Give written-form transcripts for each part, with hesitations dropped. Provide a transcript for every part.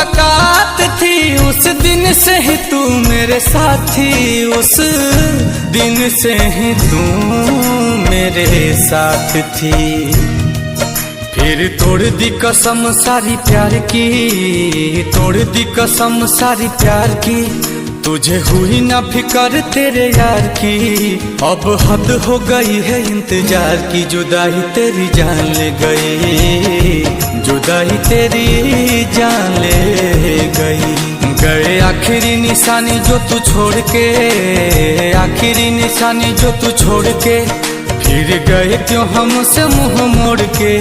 मुलाकात थी, उस दिन से ही तू मेरे साथी, उस दिन से ही तू मेरे साथ थी। फिर तोड़ दी कसम सारी प्यार की, तोड़ दी कसम सारी प्यार की, तुझे हुई ना फिकर तेरे यार की। अब हद हो गई है इंतजार की, जुदाई तेरी जान ले गई, जुदाई तेरी जान ले गई। गए आखिरी निशानी जो तू छोड़ के, आखिरी निशानी जो तू छोड़ के, फिर गए क्यों हमसे मुंह मोड़ के।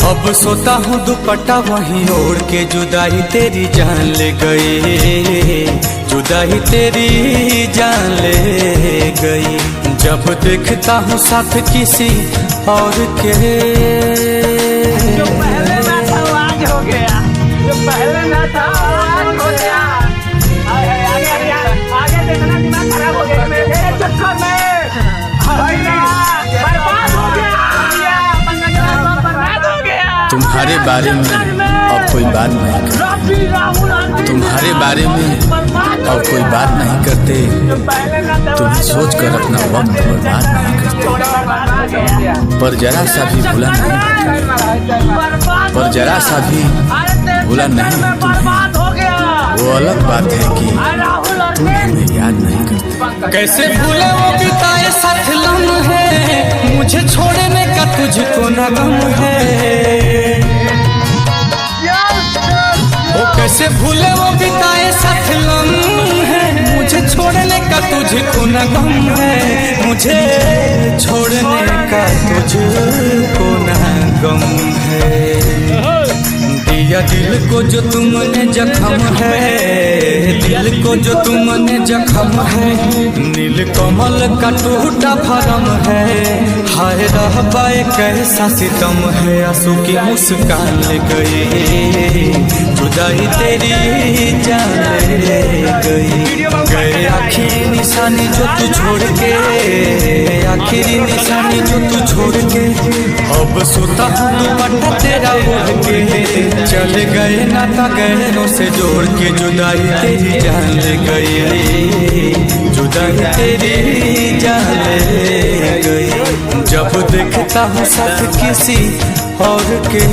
अब सोता हूँ दुपट्टा वहीं ओढ़ के, जुदाई तेरी जान ले गई, जुदाई तेरी जान ले गई। जब देखता हूँ साथ किसी और के, जो पहले ना था वो आज हो गया, जो पहले ना था वो आज हो गया। आगे देखना दिमाग खराब हो गया मेरे चक्कर में, बर्बाद हो गया, बर्बाद हो गया। तुम्हारे बारे में अब कोई बात नहीं करते, तुम्हारे बारे में अब कोई बात नहीं करते, तुम्हें सोच कर अपना वक्त बर्बाद नहीं करते। पर जरा सा भी भूला नहीं, पर जरा सा भी भूला नहीं तुम्हें, वो अलग बात है कि तुम हमें याद नहीं करते। कैसे भूले वो बिताए साथ लम्हे, मुझे छोड़ने का तुझको न गम है। ओ कैसे भूले वो बिताए साथ लम्हे, मुझे छोड़ने का तुझको न गम है, मुझे छोड़ने का तुझको न गम है। दिया दिल को जो तुमने जख्म है, दिल को जो तुमने जख्म है, नील कमल का टूटा भरम है। हाय रहबाए कैसा सितम है, आंसू की मुस्कान ले गई, जुदाई तेरी जान ले गई। गए आखिरी निशानी जो तू छोड़ के, आखिरी निशानी जो तू छोड़ के, अब सोता हूँ दुपट्टा तेरा ओढ़ के। चल गए नाता गहनों से जोड़ के, जुदाई तेरी जान ले गई, जुदाई तेरी जान ले गई। जब देखता हूँ साथ किसी और के।